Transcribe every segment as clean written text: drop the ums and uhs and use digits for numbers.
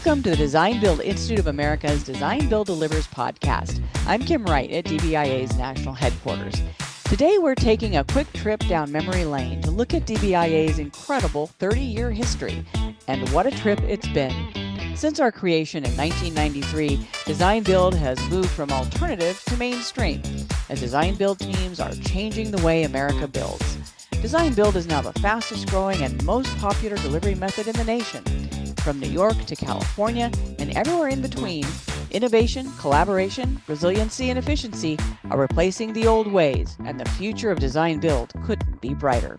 Welcome to the Design Build Institute of America's Design Build Delivers podcast. I'm Kim Wright at DBIA's national headquarters. Today we're taking a quick trip down memory lane to look at DBIA's incredible 30-year history, and what a trip it's been. Since our creation in 1993, Design Build has moved from alternative to mainstream, as design build teams are changing the way America builds. Design Build is now the fastest growing and most popular delivery method in the nation. From New York to California and everywhere in between, innovation, collaboration, resiliency, and efficiency are replacing the old ways, and the future of Design Build couldn't be brighter.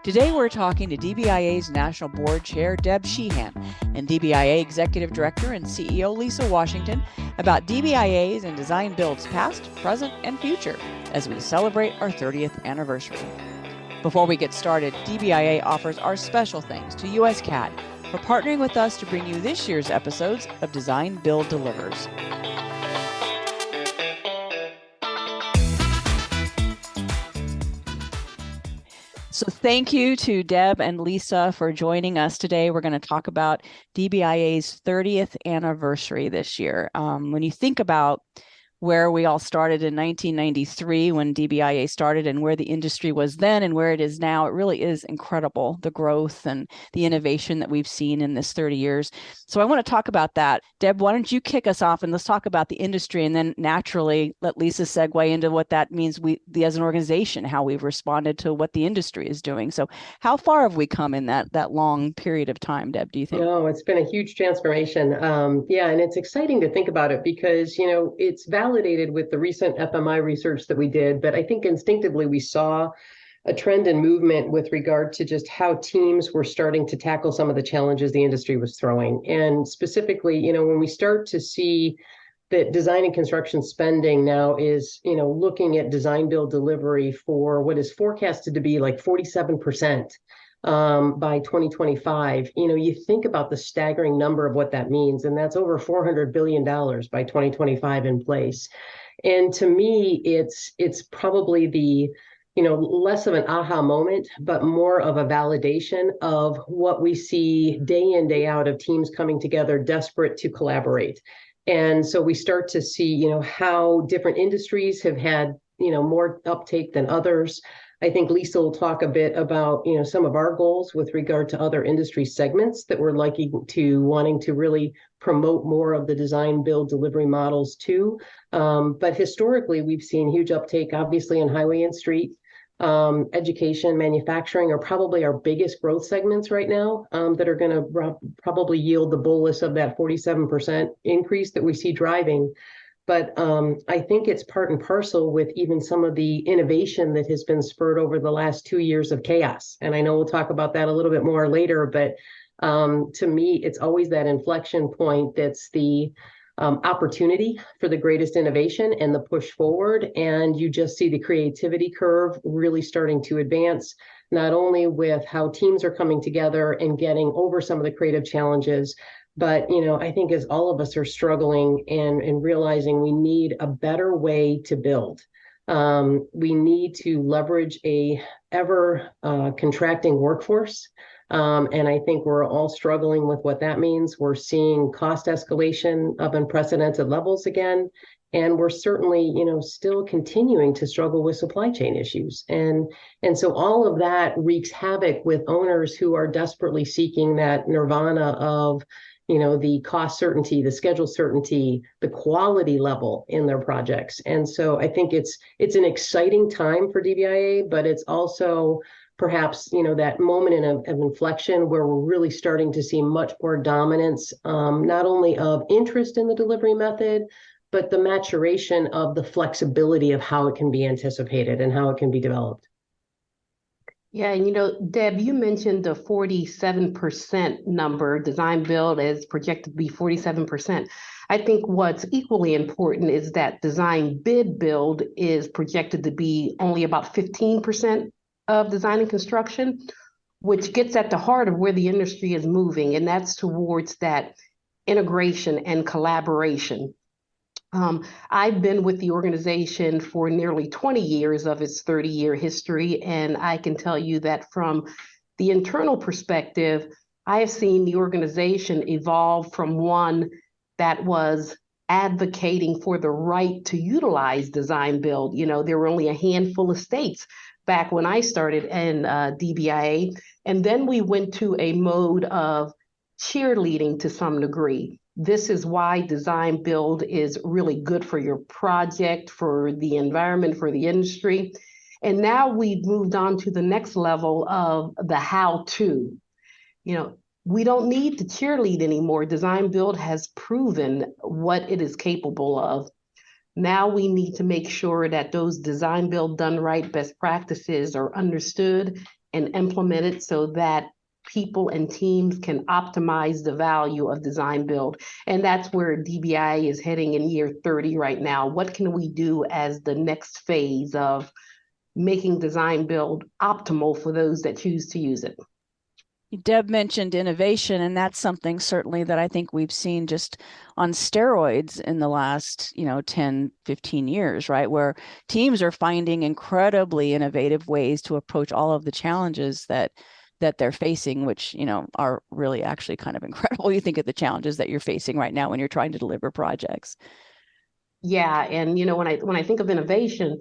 Today we're talking to DBIA's National Board Chair, Deb Sheehan, and DBIA Executive Director and CEO, Lisa Washington, about DBIA's and Design Build's past, present, and future as we celebrate our 30th anniversary. Before we get started, DBIA offers our special thanks to USCAD for partnering with us to bring you this year's episodes of Design Build Delivers. So thank you to Deb and Lisa for joining us today. We're going to talk about DBIA's 30th anniversary this year. When you think about where we all started in 1993 when DBIA started and where the industry was then and where it is now, it really is incredible, the growth and the innovation that we've seen in this 30 years. So I want to talk about that. Deb, why don't you kick us off and let's talk about the industry, and then naturally let Lisa segue into what that means we as an organization, how we've responded to what the industry is doing. So how far have we come in that long period of time, Deb, do you think? Oh, it's been a huge transformation. And it's exciting to think about it because, it's validated with the recent FMI research that we did, but I think instinctively we saw a trend and movement with regard to just how teams were starting to tackle some of the challenges the industry was throwing. And specifically, when we start to see that design and construction spending now is, looking at design build delivery for what is forecasted to be like 47%. By 2025, you think about the staggering number of what that means, and that's over $400 billion by 2025 in place. And to me, it's probably the, less of an aha moment, but more of a validation of what we see day in, day out of teams coming together, desperate to collaborate. And so we start to see, how different industries have had, more uptake than others. I think Lisa will talk a bit about, some of our goals with regard to other industry segments that we're wanting to really promote more of the design build delivery models too. But historically, we've seen huge uptake, obviously, in highway and street. Education, manufacturing are probably our biggest growth segments right now, that are going to probably yield the bolus of that 47% increase that we see driving. But I think it's part and parcel with even some of the innovation that has been spurred over the last 2 years of chaos. And I know we'll talk about that a little bit more later, but to me, it's always that inflection point that's the opportunity for the greatest innovation and the push forward. And you just see the creativity curve really starting to advance, not only with how teams are coming together and getting over some of the creative challenges, but, I think as all of us are struggling and realizing we need a better way to build, we need to leverage a ever contracting workforce. And I think we're all struggling with what that means. We're seeing cost escalation of unprecedented levels again. And we're certainly, still continuing to struggle with supply chain issues. And so all of that wreaks havoc with owners who are desperately seeking that nirvana of, the cost certainty, the schedule certainty, the quality level in their projects. And so I think it's an exciting time for DBIA, but it's also perhaps, that moment of inflection where we're really starting to see much more dominance, not only of interest in the delivery method, but the maturation of the flexibility of how it can be anticipated and how it can be developed. Yeah, and Deb, you mentioned the 47% number. Design build is projected to be 47%. I think what's equally important is that design bid build is projected to be only about 15% of design and construction, which gets at the heart of where the industry is moving, and that's towards that integration and collaboration. I've been with the organization for nearly 20 years of its 30-year history, and I can tell you that from the internal perspective, I have seen the organization evolve from one that was advocating for the right to utilize design build. There were only a handful of states back when I started in DBIA. And then we went to a mode of cheerleading to some degree. This is why design build is really good for your project, for the environment, for the industry. And now we've moved on to the next level of the how to. We don't need to cheerlead anymore. Design build has proven what it is capable of. Now we need to make sure that those design build done right best practices are understood and implemented so that people and teams can optimize the value of design build. And that's where DBIA is heading in year 30 right now. What can we do as the next phase of making design build optimal for those that choose to use it? Deb mentioned innovation, and that's something certainly that I think we've seen just on steroids in the last, 10, 15 years, right? Where teams are finding incredibly innovative ways to approach all of the challenges that they're facing, which, are really actually kind of incredible. You think of the challenges that you're facing right now when you're trying to deliver projects. Yeah, and when I think of innovation,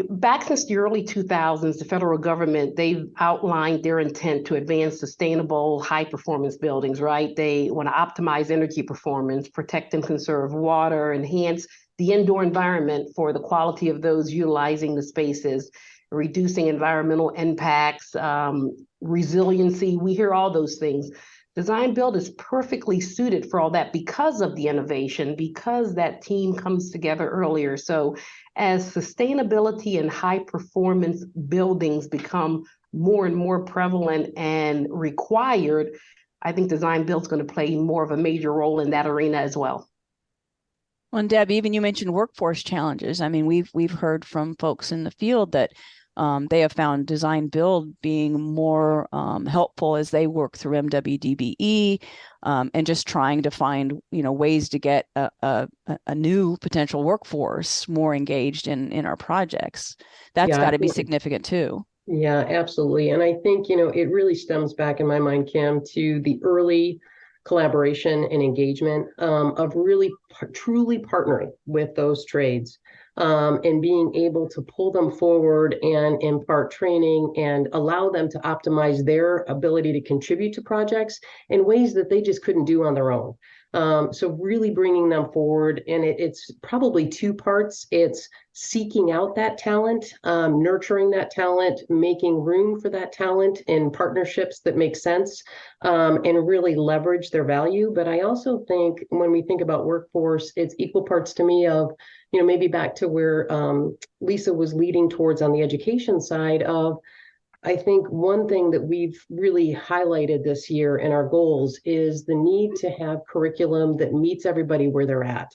back since the early 2000s, the federal government, they've outlined their intent to advance sustainable high-performance buildings, right? They want to optimize energy performance, protect and conserve water, enhance the indoor environment for the quality of those utilizing the spaces, reducing environmental impacts, resiliency. We hear all those things. Design build is perfectly suited for all that because of the innovation, because that team comes together earlier. So as sustainability and high performance buildings become more and more prevalent and required, I think design build is going to play more of a major role in that arena as well. Well, and Deb, even you mentioned workforce challenges. I mean, we've heard from folks in the field that they have found design build being more helpful as they work through MWDBE and just trying to find ways to get a new potential workforce more engaged in our projects. That's got to be significant too. Yeah, absolutely. And I think it really stems back in my mind, Kim, to the early collaboration and engagement of really truly partnering with those trades. And being able to pull them forward and impart training and allow them to optimize their ability to contribute to projects in ways that they just couldn't do on their own. So really bringing them forward, and it's probably two parts. It's seeking out that talent, nurturing that talent, making room for that talent in partnerships that make sense, and really leverage their value. But I also think when we think about workforce, it's equal parts to me of, maybe back to where Lisa was leading towards on the education side of, I think one thing that we've really highlighted this year in our goals is the need to have curriculum that meets everybody where they're at.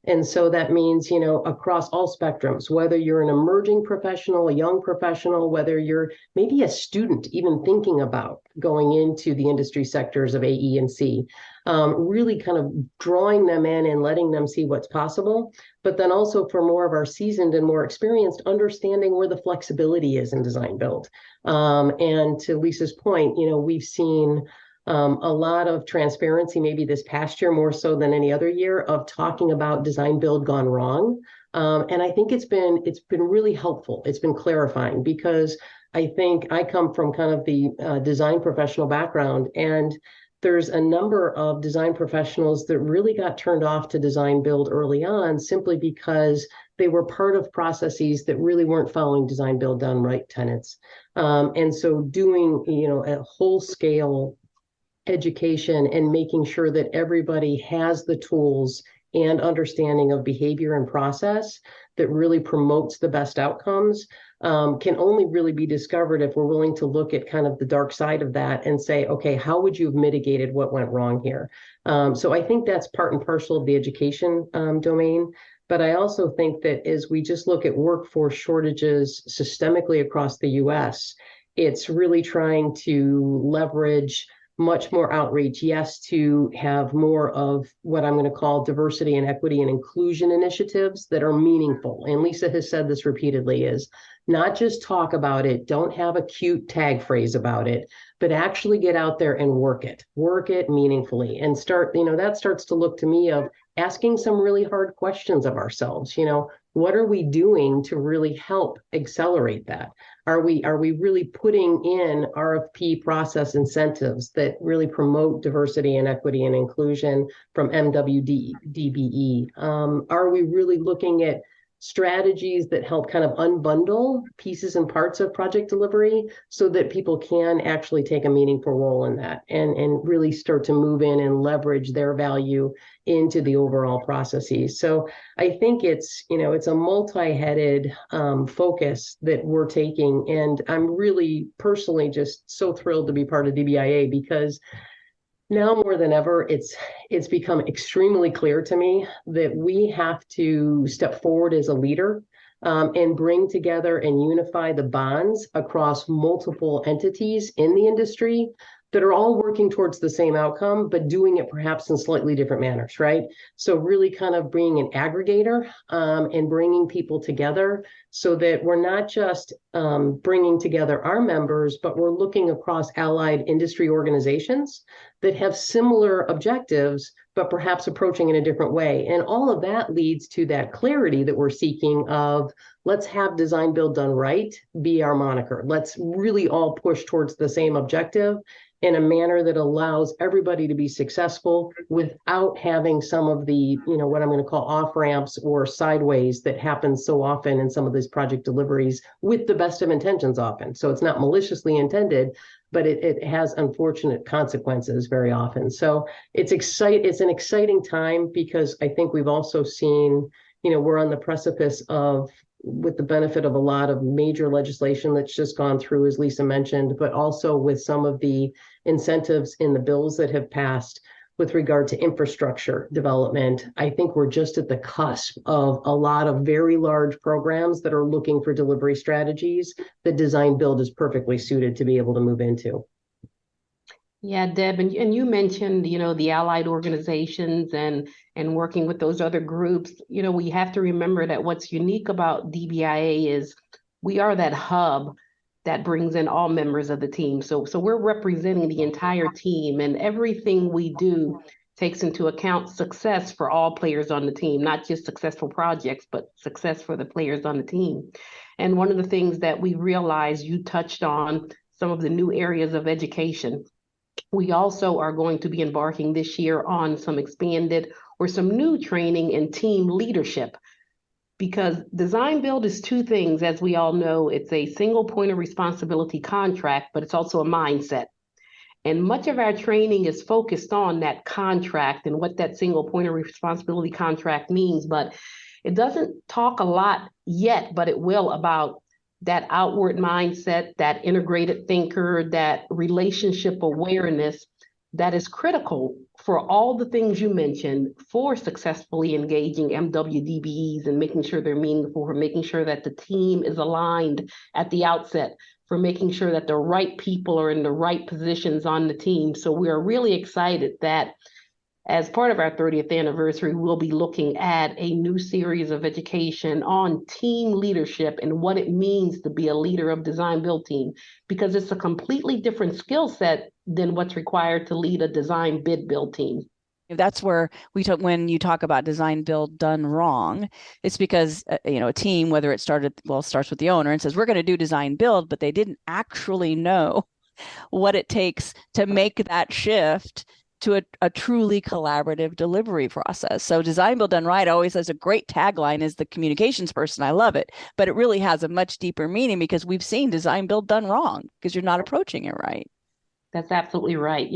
And so that means, across all spectrums, whether you're an emerging professional, a young professional, whether you're maybe a student even thinking about going into the industry sectors of A, E, and C, really kind of drawing them in and letting them see what's possible. But then also for more of our seasoned and more experienced, understanding where the flexibility is in design build. And to Lisa's point, we've seen a lot of transparency, maybe this past year more so than any other year, of talking about design build gone wrong. And I think it's been really helpful. It's been clarifying because I think I come from kind of the design professional background, and there's a number of design professionals that really got turned off to design build early on simply because they were part of processes that really weren't following design build done right tenets. And so doing, a whole scale education and making sure that everybody has the tools and understanding of behavior and process that really promotes the best outcomes can only really be discovered if we're willing to look at kind of the dark side of that and say, okay, how would you have mitigated what went wrong here? So I think that's part and parcel of the education domain. But I also think that as we just look at workforce shortages systemically across the US, it's really trying to leverage much more outreach, yes, to have more of what I'm going to call diversity and equity and inclusion initiatives that are meaningful. And Lisa has said this repeatedly, is not just talk about it, don't have a cute tag phrase about it, but actually get out there and work it meaningfully, and start, that starts to look to me of asking some really hard questions of ourselves. What are we doing to really help accelerate that? Are we really putting in RFP process incentives that really promote diversity and equity and inclusion from MWD, DBE? Are we really looking at strategies that help kind of unbundle pieces and parts of project delivery so that people can actually take a meaningful role in that, and really start to move in and leverage their value into the overall processes? So I think it's a multi-headed focus that we're taking, and I'm really personally just so thrilled to be part of DBIA, because now more than ever, it's become extremely clear to me that we have to step forward as a leader, and bring together and unify the bonds across multiple entities in the industry that are all working towards the same outcome, but doing it perhaps in slightly different manners, right? So really kind of being an aggregator, and bringing people together so that we're not just bringing together our members, but we're looking across allied industry organizations that have similar objectives, but perhaps approaching in a different way. And all of that leads to that clarity that we're seeking of, let's have design build done right be our moniker. Let's really all push towards the same objective in a manner that allows everybody to be successful without having some of the, what I'm going to call off ramps or sideways that happen so often in some of these project deliveries, with the best of intentions often. So it's not maliciously intended, but it has unfortunate consequences very often. So it's an exciting time, because I think we've also seen, we're on the precipice of, with the benefit of a lot of major legislation that's just gone through, as Lisa mentioned, but also with some of the incentives in the bills that have passed with regard to infrastructure development. I think we're just at the cusp of a lot of very large programs that are looking for delivery strategies that design build is perfectly suited to be able to move into. Yeah, Deb, and you mentioned, the allied organizations and working with those other groups. We have to remember that what's unique about DBIA is we are that hub that brings in all members of the team. So we're representing the entire team, and everything we do takes into account success for all players on the team, not just successful projects, but success for the players on the team. And one of the things that we realized, you touched on some of the new areas of education. We also are going to be embarking this year on some expanded or some new training in team leadership, because design build is two things. As we all know, it's a single point of responsibility contract, but it's also a mindset. And much of our training is focused on that contract and what that single point of responsibility contract means, but it doesn't talk a lot yet, but it will, about that outward mindset, that integrated thinker, that relationship awareness that is critical for all the things you mentioned for successfully engaging MWDBEs and making sure they're meaningful, for making sure that the team is aligned at the outset, for making sure that the right people are in the right positions on the team. So we are really excited that as part of our 30th anniversary, we'll be looking at a new series of education on team leadership and what it means to be a leader of design build team, because it's a completely different skill set than what's required to lead a design bid build team. That's where when you talk about design build done wrong, it's because a team, whether it starts with the owner and says we're going to do design build, but they didn't actually know what it takes to make that shift to a truly collaborative delivery process. So design build done right always has a great tagline as the communications person. I love it, but it really has a much deeper meaning, because we've seen design build done wrong because you're not approaching it right. That's absolutely right.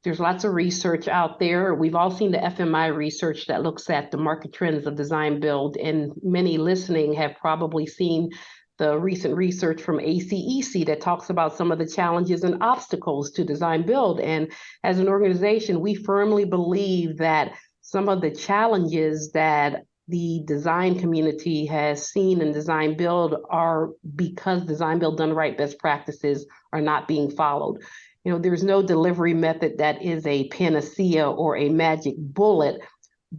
There's lots of research out there. We've all seen the FMI research that looks at the market trends of design build, and many listening have probably seen the recent research from ACEC that talks about some of the challenges and obstacles to design build. And as an organization, we firmly believe that some of the challenges that the design community has seen in design build are because design build done right best practices are not being followed. there's no delivery method that is a panacea or a magic bullet,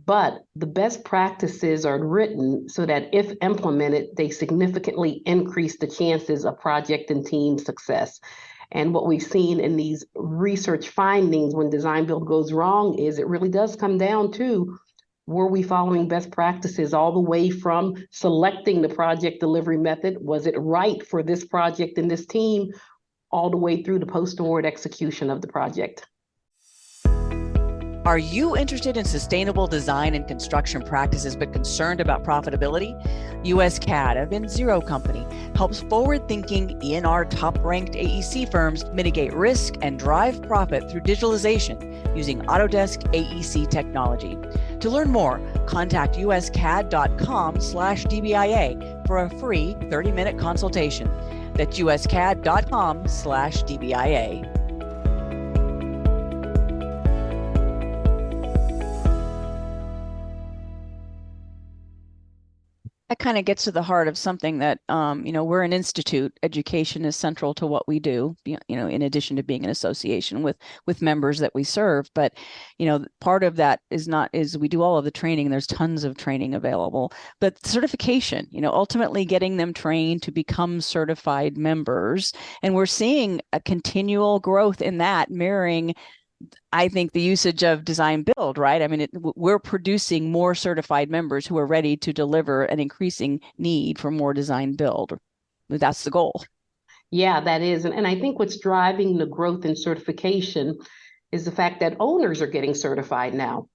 but the best practices are written so that if implemented, they significantly increase the chances of project and team success. And what we've seen in these research findings when design build goes wrong is it really does come down to, were we following best practices all the way from selecting the project delivery method? Was it right for this project and this team, all the way through the post-award execution of the project? Are you interested in sustainable design and construction practices but concerned about profitability? USCAD, a Bin0 company, helps forward-thinking ENR top-ranked AEC firms mitigate risk and drive profit through digitalization using Autodesk AEC technology. To learn more, contact uscad.com/DBIA for a free 30-minute consultation. That's uscad.com/DBIA. That kind of gets to the heart of something that, we're an institute. Education is central to what we do, in addition to being an association with members that we serve. But, part of that is we do all of the training. There's tons of training available, but certification, ultimately getting them trained to become certified members. And we're seeing a continual growth in that, mirroring, I think, the usage of design build, right? I mean, we're producing more certified members who are ready to deliver an increasing need for more design build. That's the goal. Yeah, that is. And I think what's driving the growth in certification is the fact that owners are getting certified now.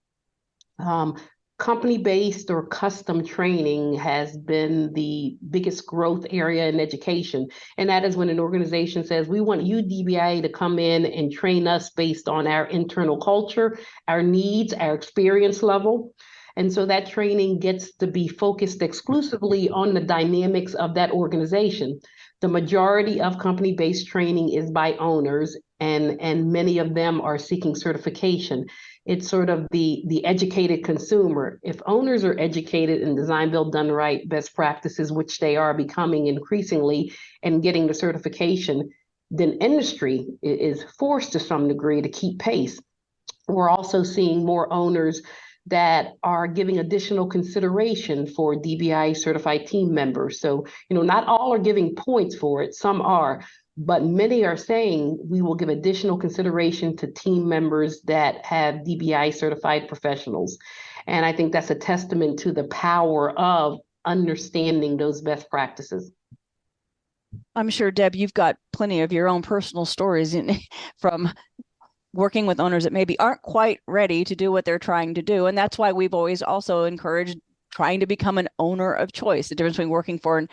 Company-based or custom training has been the biggest growth area in education. And that is when an organization says, we want you, DBIA, to come in and train us based on our internal culture, our needs, our experience level. And so that training gets to be focused exclusively on the dynamics of that organization. The majority of company-based training is by owners, and many of them are seeking certification. It's sort of the educated consumer. If owners are educated in design build done right, best practices, which they are becoming increasingly and getting the certification, then industry is forced to some degree to keep pace. We're also seeing more owners that are giving additional consideration for DBIA certified team members. So, not all are giving points for it, some are, but many are saying we will give additional consideration to team members that have DBIA certified professionals. And I think that's a testament to the power of understanding those best practices. I'm sure, Deb, you've got plenty of your own personal stories from working with owners that maybe aren't quite ready to do what they're trying to do. And that's why we've always also encouraged trying to become an owner of choice, the difference between working for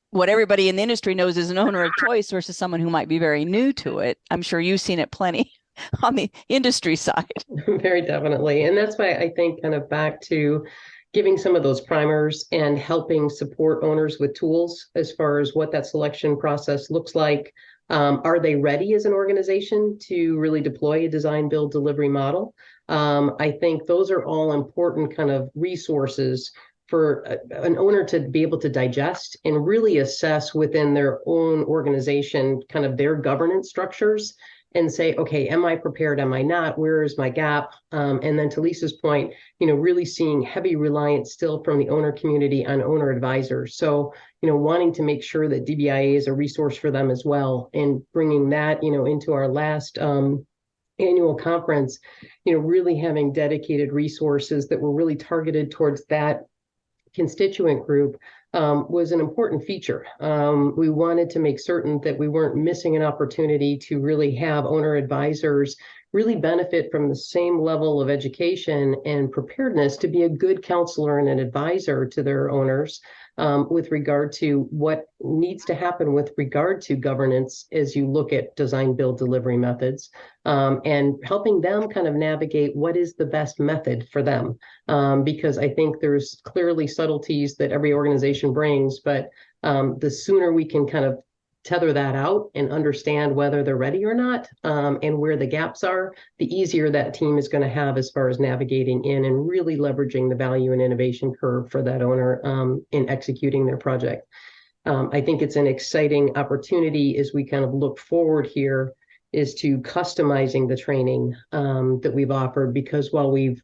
what everybody in the industry knows is an owner of choice versus someone who might be very new to it. I'm sure you've seen it plenty on the industry side. Very definitely. And that's why I think kind of back to giving some of those primers and helping support owners with tools as far as what that selection process looks like. Are they ready as an organization to really deploy a design, build, delivery model? I think those are all important kind of resources for an owner to be able to digest and really assess within their own organization, kind of their governance structures, and say, okay, am I prepared? Am I not? Where is my gap? And then to Lisa's point, really seeing heavy reliance still from the owner community on owner advisors. So, wanting to make sure that DBIA is a resource for them as well, and bringing that, into our last annual conference, really having dedicated resources that were really targeted towards that constituent group was an important feature. We wanted to make certain that we weren't missing an opportunity to really have owner advisors really benefit from the same level of education and preparedness to be a good counselor and an advisor to their owners with regard to what needs to happen with regard to governance as you look at design, build, delivery methods, and helping them kind of navigate what is the best method for them. Because I think there's clearly subtleties that every organization brings, but the sooner we can kind of tether that out and understand whether they're ready or not, and where the gaps are, the easier that team is going to have as far as navigating in and really leveraging the value and innovation curve for that owner in executing their project. I think it's an exciting opportunity as we kind of look forward here is to customizing the training that we've offered, because while we've,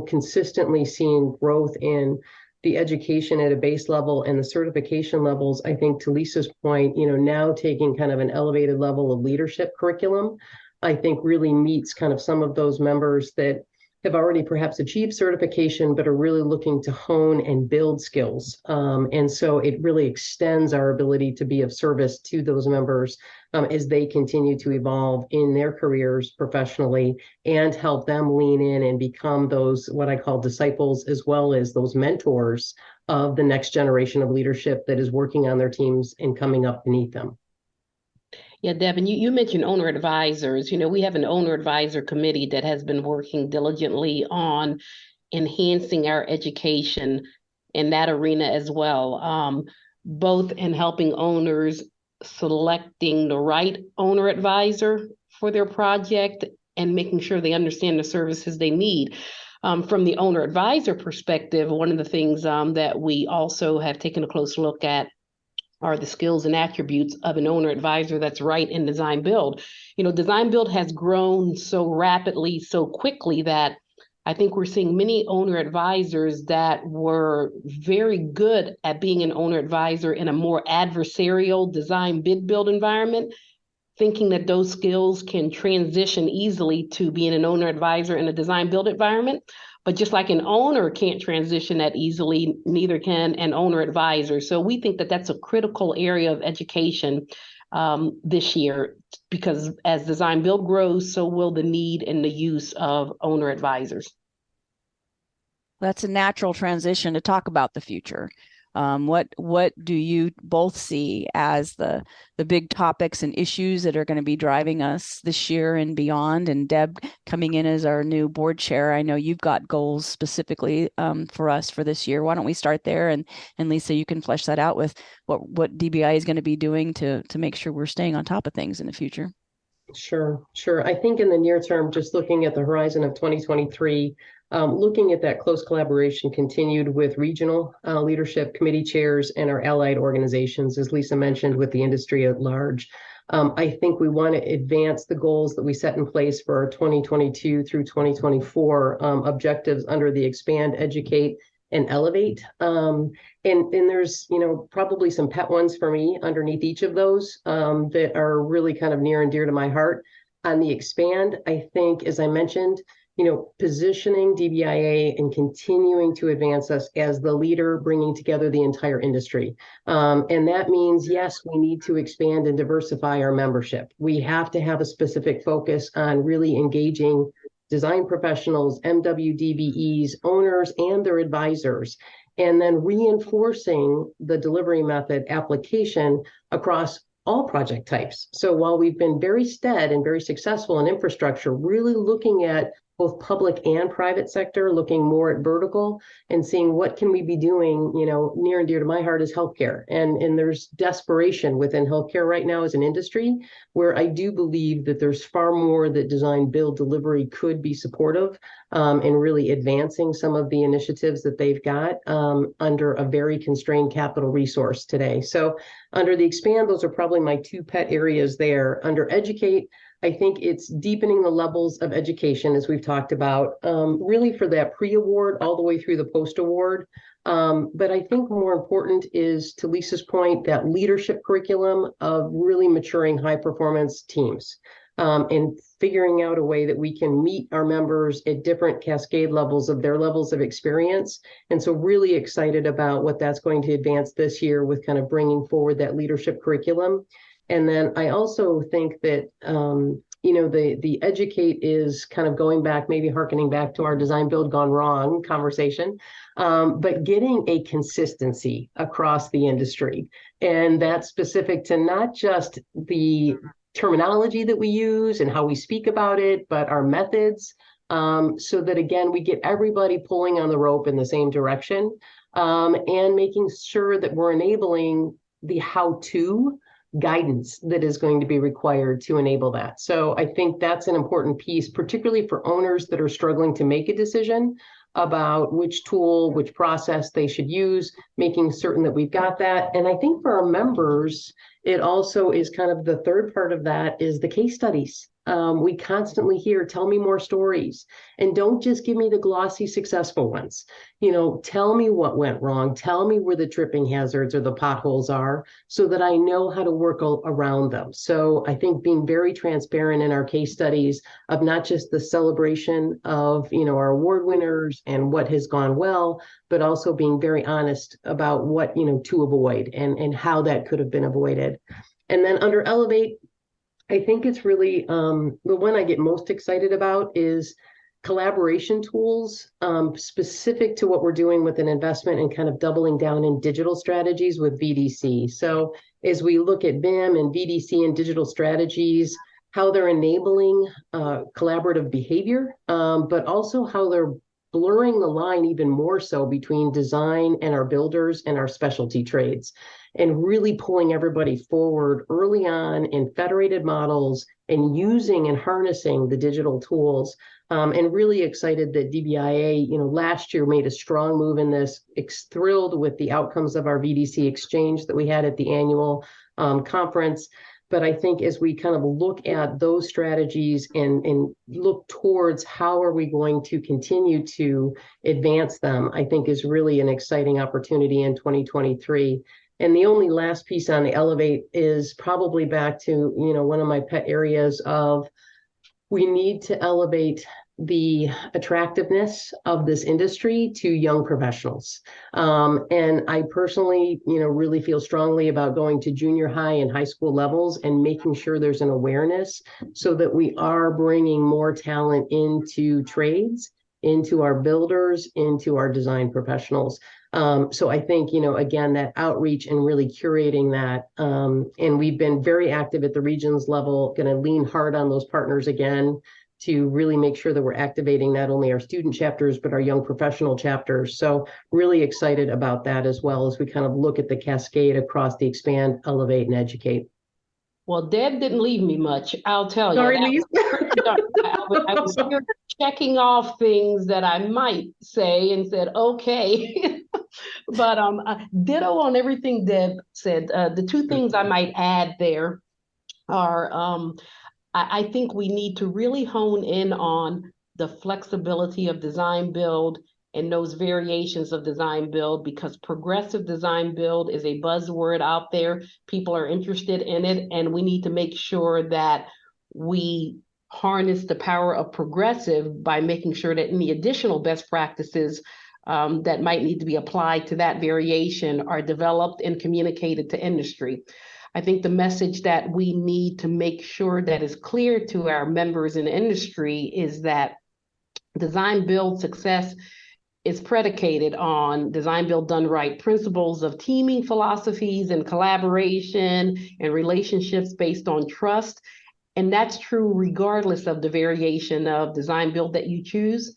consistently seen growth in the education at a base level and the certification levels, I think to Lisa's point, now taking kind of an elevated level of leadership curriculum, I think really meets kind of some of those members that have already perhaps achieved certification, but are really looking to hone and build skills. And so it really extends our ability to be of service to those members as they continue to evolve in their careers professionally, and help them lean in and become those, what I call disciples, as well as those mentors of the next generation of leadership that is working on their teams and coming up beneath them. Yeah, Deb, and you mentioned owner advisors. We have an owner advisor committee that has been working diligently on enhancing our education in that arena as well, both in helping owners selecting the right owner advisor for their project and making sure they understand the services they need. From the owner advisor perspective, one of the things that we also have taken a close look at are the skills and attributes of an owner advisor that's right in design build. Design build has grown so rapidly, so quickly, that I think we're seeing many owner advisors that were very good at being an owner advisor in a more adversarial design bid build environment, thinking that those skills can transition easily to being an owner advisor in a design build environment. But just like an owner can't transition that easily, neither can an owner advisor. So we think that that's a critical area of education this year, because as design build grows, so will the need and the use of owner advisors. That's a natural transition to talk about the future. What do you both see as the big topics and issues that are going to be driving us this year and beyond? And Deb, coming in as our new board chair, I know you've got goals specifically for us for this year. Why don't we start there? And Lisa, you can flesh that out with what DBIA is going to be doing to make sure we're staying on top of things in the future. Sure. I think in the near term, just looking at the horizon of 2023, looking at that close collaboration continued with regional leadership committee chairs and our allied organizations, as Lisa mentioned, with the industry at large. I think we want to advance the goals that we set in place for our 2022 through 2024 objectives under the Expand, Educate, and Elevate. And there's, probably some pet ones for me underneath each of those that are really kind of near and dear to my heart. On the Expand, I think, as I mentioned, positioning DBIA and continuing to advance us as the leader, bringing together the entire industry. And that means, yes, we need to expand and diversify our membership. We have to have a specific focus on really engaging design professionals, MWDBEs, owners, and their advisors, and then reinforcing the delivery method application across all project types. So while we've been very steady and very successful in infrastructure, really looking at both public and private sector, looking more at vertical and seeing what can we be doing, near and dear to my heart is healthcare. And there's desperation within healthcare right now as an industry, where I do believe that there's far more that design, build, delivery could be supportive in really advancing some of the initiatives that they've got under a very constrained capital resource today. So under the Expand, those are probably my two pet areas there. Under Educate, I think it's deepening the levels of education, as we've talked about, really for that pre-award all the way through the post-award. But I think more important is, to Lisa's point, that leadership curriculum of really maturing high-performance teams and figuring out a way that we can meet our members at different cascade levels of their levels of experience. And so really excited about what that's going to advance this year with kind of bringing forward that leadership curriculum. And then I also think that, the Educate is kind of going back, maybe hearkening back to our design build gone wrong conversation, but getting a consistency across the industry. And that's specific to not just the terminology that we use and how we speak about it, but our methods, so that, again, we get everybody pulling on the rope in the same direction, and making sure that we're enabling the how-to guidance that is going to be required to enable that. So I think that's an important piece, particularly for owners that are struggling to make a decision about which tool, which process they should use, making certain that we've got that. And I think for our members, it also is kind of the third part of that is the case studies. We constantly hear, tell me more stories, and don't just give me the glossy successful ones. Tell me what went wrong. Tell me where the tripping hazards or the potholes are so that I know how to work around them. So I think being very transparent in our case studies of not just the celebration of, our award winners and what has gone well, but also being very honest about what, to avoid and how that could have been avoided. And then under Elevate, I think it's really the one I get most excited about is collaboration tools specific to what we're doing with an investment and kind of doubling down in digital strategies with VDC. So as we look at BIM and VDC and digital strategies, how they're enabling collaborative behavior, but also how they're blurring the line even more so between design and our builders and our specialty trades, and really pulling everybody forward early on in federated models and using and harnessing the digital tools. And really excited that DBIA, last year made a strong move in this. Thrilled with the outcomes of our VDC exchange that we had at the annual conference. But I think as we kind of look at those strategies and look towards how are we going to continue to advance them, I think is really an exciting opportunity in 2023. And the only last piece on the Elevate is probably back to, one of my pet areas of we need to elevate the attractiveness of this industry to young professionals. And I personally, really feel strongly about going to junior high and high school levels and making sure there's an awareness so that we are bringing more talent into trades, into our builders, into our design professionals. So I think, again, that outreach and really curating that. And we've been very active at the regions level, going to lean hard on those partners again to really make sure that we're activating not only our student chapters, but our young professional chapters. So really excited about that as well as we kind of look at the cascade across the expand, elevate, and educate. Well, Deb didn't leave me much, I'll tell you. Sorry, I was here checking off things that I might say and said, okay. But ditto on everything Deb said. The two things I might add there are I think we need to really hone in on the flexibility of design build and those variations of design build, because progressive design build is a buzzword out there. People are interested in it, and we need to make sure that we harness the power of progressive by making sure that any additional best practices that might need to be applied to that variation are developed and communicated to industry. I think the message that we need to make sure that is clear to our members in industry is that design build success is predicated on design build done right principles of teaming philosophies and collaboration and relationships based on trust. And that's true regardless of the variation of design build that you choose.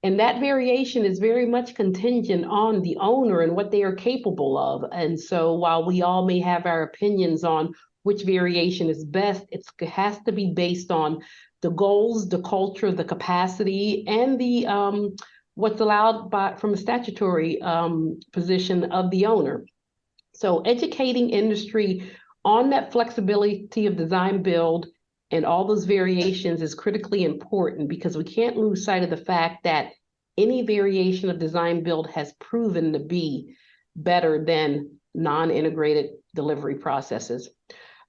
And that variation is very much contingent on the owner and what they are capable of. And so while we all may have our opinions on which variation is best, it has to be based on the goals, the culture, the capacity, and the what's allowed from a statutory position of the owner. So educating industry on that flexibility of design build and all those variations is critically important, because we can't lose sight of the fact that any variation of design build has proven to be better than non-integrated delivery processes.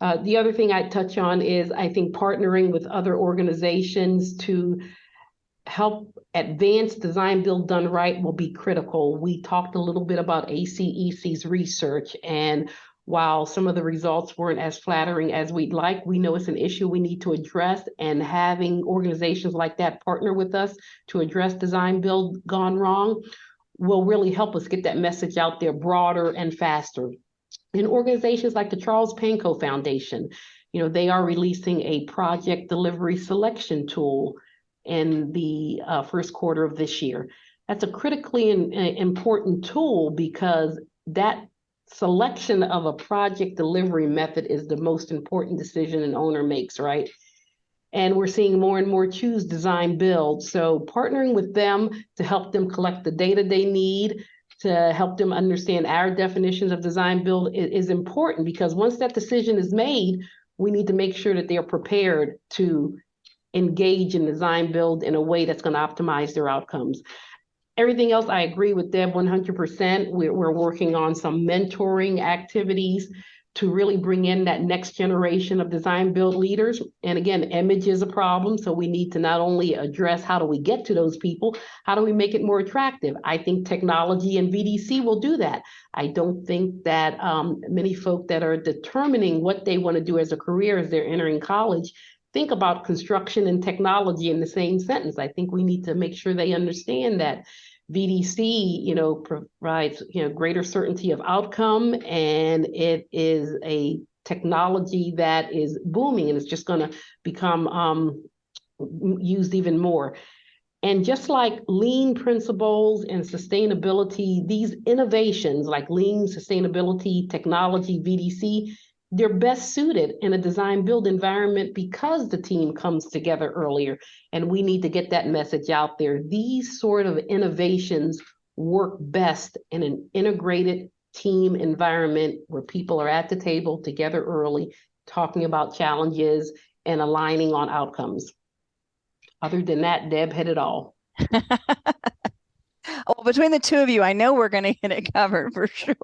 The other thing I'd touch on is, I think, partnering with other organizations to help advance design build done right will be critical. We talked a little bit about ACEC's research, and while some of the results weren't as flattering as we'd like, we know it's an issue we need to address, and having organizations like that partner with us to address design build gone wrong will really help us get that message out there broader and faster. And organizations like the Charles Pankow Foundation, they are releasing a project delivery selection tool in the first quarter of this year. That's a critically important tool, because that selection of a project delivery method is the most important decision an owner makes, right? And we're seeing more and more choose design build. So partnering with them to help them collect the data they need, to help them understand our definitions of design build is important, because once that decision is made, we need to make sure that they're prepared to engage in design build in a way that's going to optimize their outcomes. Everything else, I agree with Deb 100%. We're working on some mentoring activities to really bring in that next generation of design build leaders. And again, image is a problem. So we need to not only address how do we get to those people, how do we make it more attractive? I think technology and VDC will do that. I don't think that many folk that are determining what they want to do as a career as they're entering college think about construction and technology in the same sentence. I think we need to make sure they understand that VDC, provides, greater certainty of outcome, and it is a technology that is booming and it's just going to become used even more. And just like lean principles and sustainability, these innovations like lean, sustainability, technology, VDC, they're best suited in a design build environment because the team comes together earlier, and we need to get that message out there. These sort of innovations work best in an integrated team environment where people are at the table together early, talking about challenges and aligning on outcomes. Other than that, Deb hit it all. Well, between the two of you, I know we're going to get it covered for sure.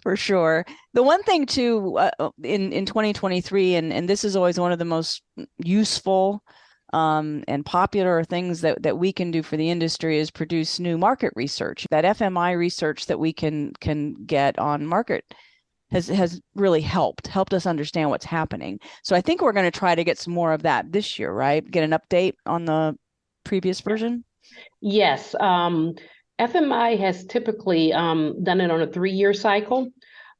For sure. The one thing too, in 2023, and this is always one of the most useful and popular things that we can do for the industry is produce new market research. That FMI research that we can get on market has really helped us understand what's happening. So I think we're going to try to get some more of that this year, right? Get an update on the previous version. Yes, FMI has typically done it on a 3-year cycle,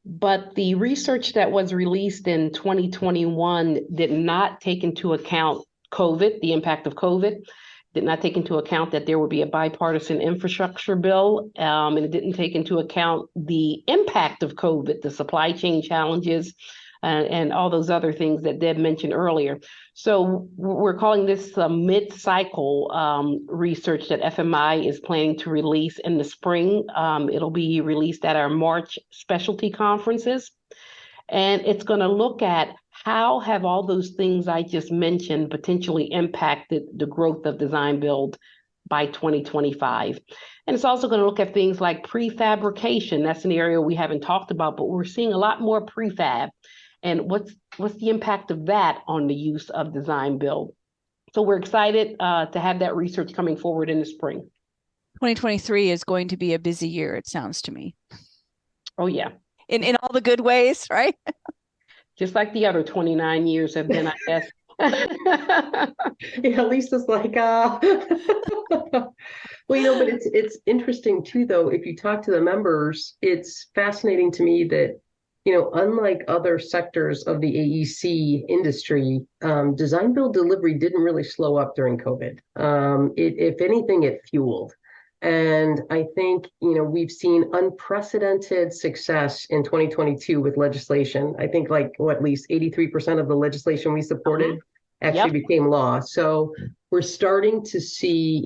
but the research that was released in 2021 did not take into account COVID, the impact of COVID, did not take into account that there would be a bipartisan infrastructure bill, and it didn't take into account the impact of COVID, the supply chain challenges, and all those other things that Deb mentioned earlier. So we're calling this a mid-cycle research that FMI is planning to release in the spring. It'll be released at our March specialty conferences. And it's going to look at how have all those things I just mentioned potentially impacted the growth of design build by 2025. And it's also going to look at things like prefabrication. That's an area we haven't talked about, but we're seeing a lot more prefab. And what's the impact of that on the use of design build? So we're excited to have that research coming forward in the spring. 2023 is going to be a busy year, it sounds to me. Oh, yeah. In all the good ways, right? Just like the other 29 years have been, I guess. Yeah, Lisa's like, well, but it's interesting too, though, if you talk to the members, it's fascinating to me that, unlike other sectors of the AEC industry, design build delivery didn't really slow up during COVID. If anything, it fueled. And I think, we've seen unprecedented success in 2022 with legislation. I think at least 83% of the legislation we supported actually became law. So we're starting to see,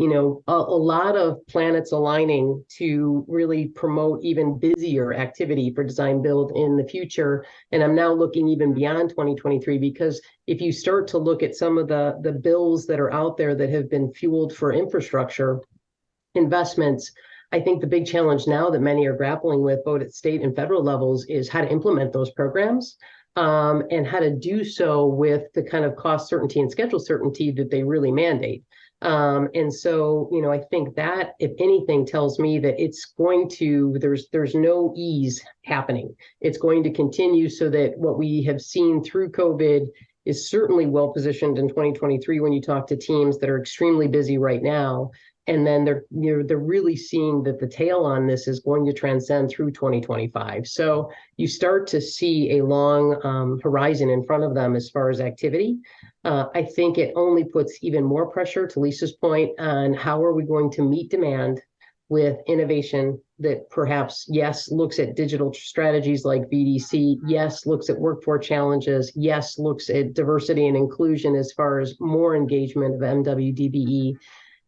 a lot of planets aligning to really promote even busier activity for design build in the future. And I'm now looking even beyond 2023, because if you start to look at some of the bills that are out there that have been fueled for infrastructure investments, I think the big challenge now that many are grappling with, both at state and federal levels, is how to implement those programs and how to do so with the kind of cost certainty and schedule certainty that they really mandate. And so, I think that, if anything, tells me that it's going to, there's no ease happening. It's going to continue, so that what we have seen through COVID is certainly well positioned in 2023 when you talk to teams that are extremely busy right now. And then they're really seeing that the tail on this is going to transcend through 2025. So you start to see a long horizon in front of them as far as activity. I think it only puts even more pressure, to Lisa's point, on how are we going to meet demand with innovation that perhaps, yes, looks at digital strategies like VDC, yes, looks at workforce challenges, yes, looks at diversity and inclusion as far as more engagement of MWDBE.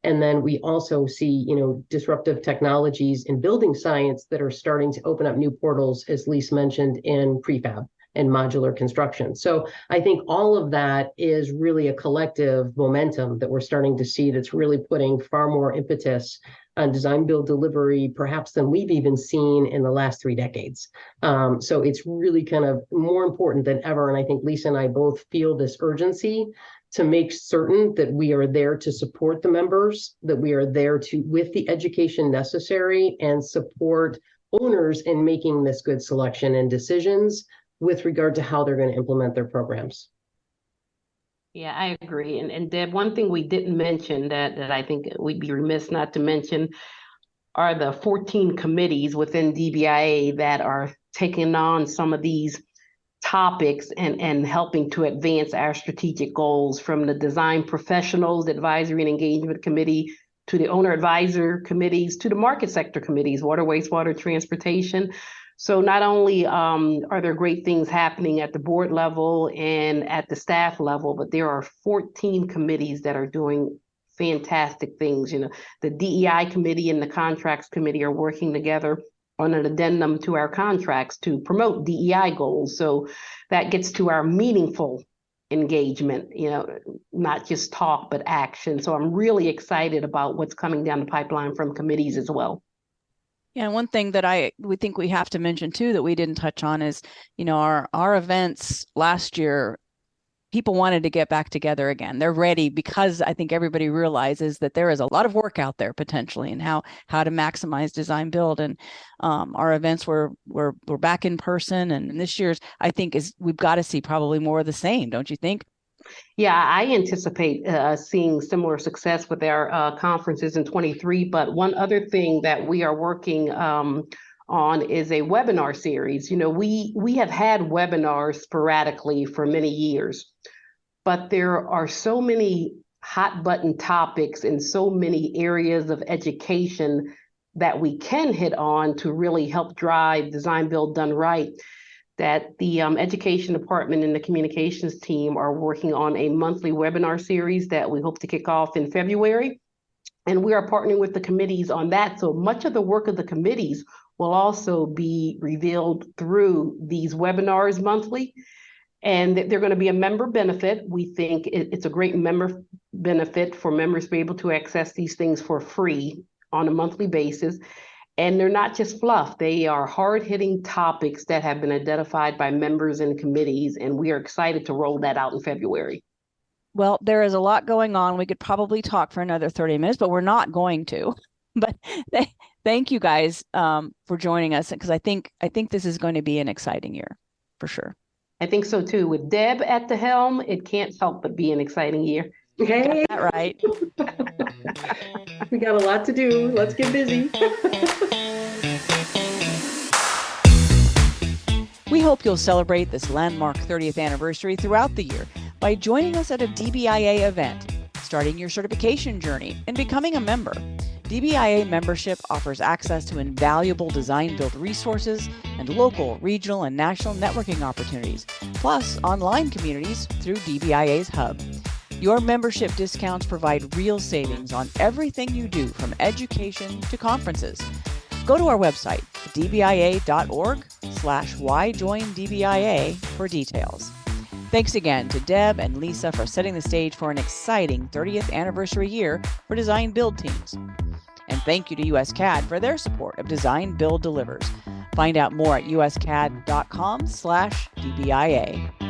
And then we also see, disruptive technologies in building science that are starting to open up new portals, as Lisa mentioned, in prefab. and modular construction. So I think all of that is really a collective momentum that we're starting to see that's really putting far more impetus on design, build, delivery, perhaps than we've even seen in the last 3 decades. So it's really kind of more important than ever. And I think Lisa and I both feel this urgency to make certain that we are there to support the members, that we are there to with the education necessary and support owners in making this good selection and decisions with regard to how they're going to implement their programs. Yeah, I agree. And Deb, one thing we didn't mention that I think we'd be remiss not to mention are the 14 committees within DBIA that are taking on some of these topics and helping to advance our strategic goals, from the design professionals, advisory and engagement committee, to the owner advisor committees, to the market sector committees, water, wastewater, transportation. So not only are there great things happening at the board level and at the staff level, but there are 14 committees that are doing fantastic things. You know, the DEI committee and the contracts committee are working together on an addendum to our contracts to promote DEI goals. So that gets to our meaningful engagement, you know, not just talk, but action. So I'm really excited about what's coming down the pipeline from committees as well. Yeah, and one thing that we think we have to mention too that we didn't touch on is, you know, our events last year, people wanted to get back together again. They're ready because I think everybody realizes that there is a lot of work out there potentially and how to maximize design build. And our events were back in person, and this year's I think we've got to see probably more of the same, don't you think? Yeah, I anticipate seeing similar success with our conferences in 23. But one other thing that we are working on is a webinar series. You know, we have had webinars sporadically for many years, but there are so many hot button topics in so many areas of education that we can hit on to really help drive design build done right, that the education department and the communications team are working on a monthly webinar series that we hope to kick off in February. And we are partnering with the committees on that. So much of the work of the committees will also be revealed through these webinars monthly. And they're going to be a member benefit. We think it's a great member benefit for members to be able to access these things for free on a monthly basis. And they're not just fluff. They are hard-hitting topics that have been identified by members and committees, and we are excited to roll that out in February. Well, there is a lot going on. We could probably talk for another 30 minutes, but we're not going to. But thank you guys for joining us, because I think this is going to be an exciting year for sure. I think so too. With Deb at the helm, it can't help but be an exciting year. Hey, got that right. We got a lot to do. Let's get busy. We hope you'll celebrate this landmark 30th anniversary throughout the year by joining us at a DBIA event, starting your certification journey, and becoming a member. DBIA membership offers access to invaluable design build resources and local, regional, and national networking opportunities, plus online communities through DBIA's hub. Your membership discounts provide real savings on everything you do, from education to conferences. Go to our website, dbia.org/whyjoindbia for details. Thanks again to Deb and Lisa for setting the stage for an exciting 30th anniversary year for design build teams. And thank you to USCAD for their support of Design Build Delivers. Find out more at uscad.com/DBIA.